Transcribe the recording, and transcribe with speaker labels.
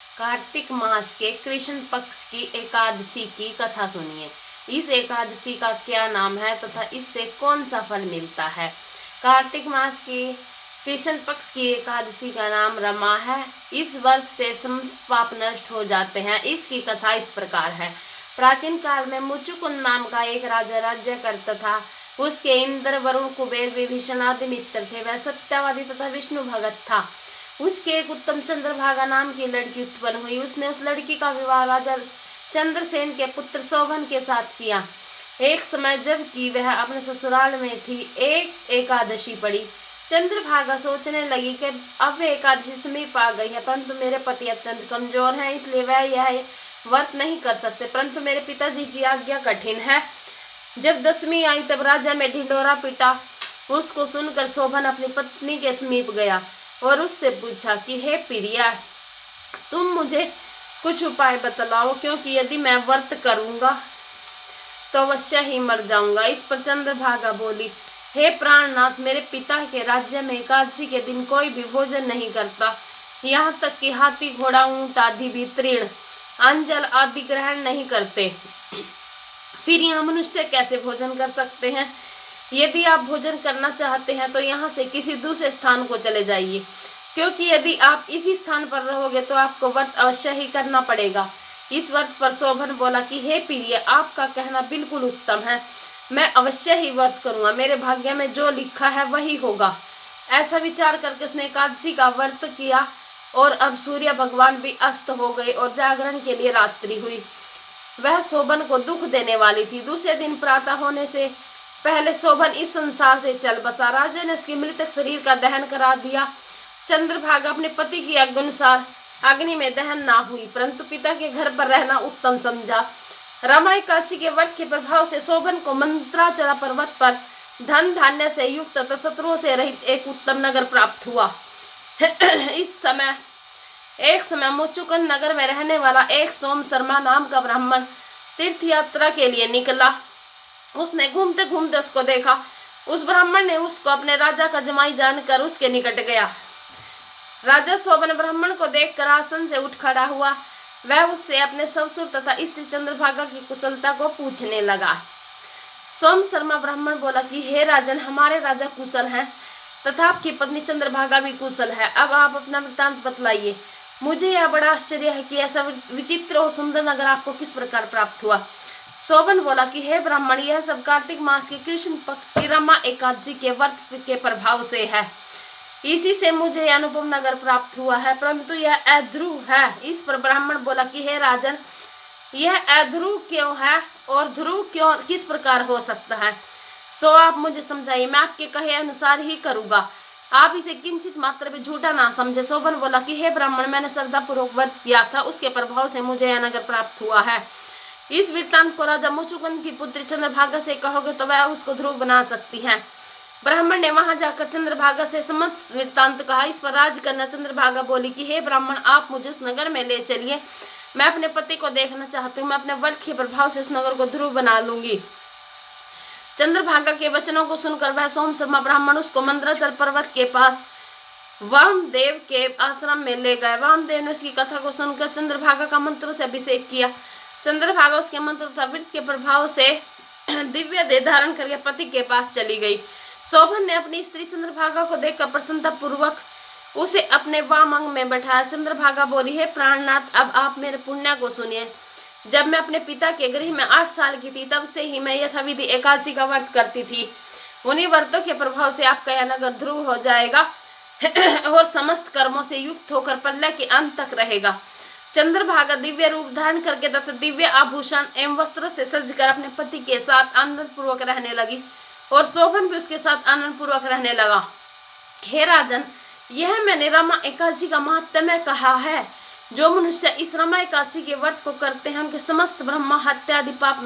Speaker 1: कार्तिक मास के कृष्ण पक्ष की एकादशी की कथा सुनिए। इस एकादशी का क्या नाम है तथा इससे कौन सा फल मिलता है। कार्तिक मास की कृष्ण पक्ष की एकादशी का नाम रमा है। इस व्रत से समस्त पाप नष्ट हो जाते हैं। इसकी कथा इस प्रकार है। प्राचीन काल में मुचुकुंद नाम का एक राजा राज्य करता था। उसके इंद्र, वरुण, कुबेर, विभीषण आदि मित्र थे। वह सत्यवादी तथा विष्णु भगत था। उसके एक उत्तम चंद्रभागा नाम की लड़की उत्पन्न हुई। उसने उस लड़की का विवाह राजा चंद्रसेन के पुत्र शोभन के साथ किया। एक समय जबकि वह अपने ससुराल में थी, एक एकादशी पड़ी। चंद्रभागा सोचने लगी कि अब एकादशी समीप आ गई है, परंतु मेरे पति अत्यंत कमजोर हैं, इसलिए वह यह व्रत नहीं कर सकते। परंतु मेरे पिताजी की आज्ञा कठिन है। जब दसवीं आई तब राजा में ढिंढोरा पीटा। उसको सुनकर शोभन अपनी पत्नी के समीप गया और उससे पूछा कि हे प्रिया, तुम मुझे कुछ उपाय बतलाओ, क्योंकि यदि मैं व्रत करूंगा तो अवश्य ही मर जाऊंगा। इस पर चंद्रभागा बोली, हे प्राणनाथ, मेरे पिता के राज्य में एकादशी के दिन कोई भी भोजन नहीं करता। यहाँ तक कि हाथी, घोड़ा, ऊंट आदि भी तृण, अंजल आदि ग्रहण नहीं करते। फिर यहाँ मनुष्य कैसे भोजन कर सकते हैं। यदि आप भोजन करना चाहते हैं तो यहाँ से किसी दूसरे स्थान को चले जाइए, क्योंकि यदि आप इसी स्थान पर रहोगे तो आपको व्रत अवश्य ही करना पड़ेगा। इस व्रत पर शोभन बोला कि हे प्रिय, आपका कहना बिल्कुल उत्तम है। मैं अवश्य ही व्रत करूंगा। मेरे भाग्य में जो लिखा है वही होगा। ऐसा विचार करके उसने एकादशी का व्रत किया और अब सूर्य भगवान भी अस्त हो गए और जागरण के लिए रात्रि हुई। वह शोभन को दुख देने वाली थी। दूसरे दिन प्रातः होने से पहले शोभन इस संसार से चल बसा। राजा ने उसके मृतक शरीर का दहन करा दिया। चंद्रभागा अपने पति की आज्ञा अनुसार अग्नि में दहन ना हुई, परंतु पिता के घर पर रहना उत्तम समझा। रमा एकादशी के व्रत के प्रभाव से शोभन को मंत्राचला पर्वत पर धन धान्य से युक्त तथा शत्रुओं से रहित एक उत्तम नगर प्राप्त हुआ। एक समय मुचुकुंद नगर में रहने वाला एक सोम शर्मा नाम का ब्राह्मण तीर्थ यात्रा के लिए निकला। उसने घूमते घूमते उसको देखा। उस ब्राह्मण ने उसको अपने राजा का जमाई जानकर उसके निकट गया। राजा शोभन ब्राह्मण को देखकर आसन से उठ खड़ा हुआ। वह उससे अपने ससुर तथा स्त्री चंद्रभागा की कुशलता को पूछने लगा। सोम शर्मा ब्राह्मण बोला कि हे राजन, हमारे राजा कुशल हैं तथा आपकी पत्नी चंद्रभागा भी कुशल है। अब आप अपना वृत्तांत बतलाइए। मुझे यह बड़ा आश्चर्य है कि ऐसा विचित्र और सुंदर नगर आपको किस प्रकार प्राप्त हुआ। शोभन बोला कि हे ब्राह्मण, यह सब कार्तिक मास के कृष्ण पक्ष की रमा एकादशी के व्रत के प्रभाव से है। इसी से मुझे यह अनुपम नगर प्राप्त हुआ है, परंतु यह अध्रुव है। इस पर ब्राह्मण बोला कि हे राजन, यह अध्रुव क्यों है और ध्रुव क्यों किस प्रकार हो सकता है, सो आप मुझे समझाइए। मैं आपके कहे अनुसार ही करूंगा। आप इसे किंचित मात्र भी झूठा ना समझे। शोभन बोला कि हे ब्राह्मण, मैंने श्रद्धापूर्वक व्रत किया था, उसके प्रभाव से मुझे यह नगर प्राप्त हुआ है। इस वृत्तांत को राजा मुचुकुंद की पुत्री चंद्रभागा से कहोगे तो वह उसको ध्रुव बना सकती है। ब्राह्मण ने वहां जाकर चंद्रभागा से समस्त वृत्तांत कहा। इस पर राजकन्या चंद्रभागा बोली कि हे ब्राह्मण, आप मुझे उस नगर में ले चलिए। मैं अपने पति को देखना चाहती हूँ। मैं अपने व्रत के प्रभाव से उस नगर को ध्रुव बना लूंगी। चंद्रभागा के वचनों को सुनकर वह सोम शर्मा ब्राह्मण उसको मंदराचल पर्वत के पास वामदेव के आश्रम में ले गए। वामदेव ने उसकी कथा को सुनकर चंद्रभागा का मंत्रों से अभिषेक किया। चंद्रभागा उसके मंत्र तथा व्रत के प्रभाव से दिव्य देह धारण करके पति के पास चली गई। शोभन ने अपनी स्त्री चंद्रभागा को देखकर प्रसन्नता पूर्वक उसे अपने वाम अंग में बैठाया। चंद्रभागा बोली, हे प्राणनाथ, अब आप मेरे पुण्य को सुनिए। जब मैं अपने पिता के गृह में 8 साल की थी, तब से ही मैं यथाविधि एकादशी का व्रत करती थी। उन्हीं व्रतों के प्रभाव से आपका यह नगर ध्रुव हो जाएगा और समस्त कर्मों से युक्त होकर प्रलय के अंत तक रहेगा। चंद्रभागा दिव्य रूप धारण करके तथा दिव्य आभूषण एवं वस्त्रों से सजकर अपने पति के साथ आनंद पूर्वक रहने लगी और शोभन भी उसके साथ आनंद पूर्वक रहने लगा। हे राजन, यह मैंने रमा एकादशी का महात्म्य कहा है। जो मनुष्य इस रमा एकादशी के व्रत को करते हैं, उनके समस्त ब्रह्मा हत्या आदि पाप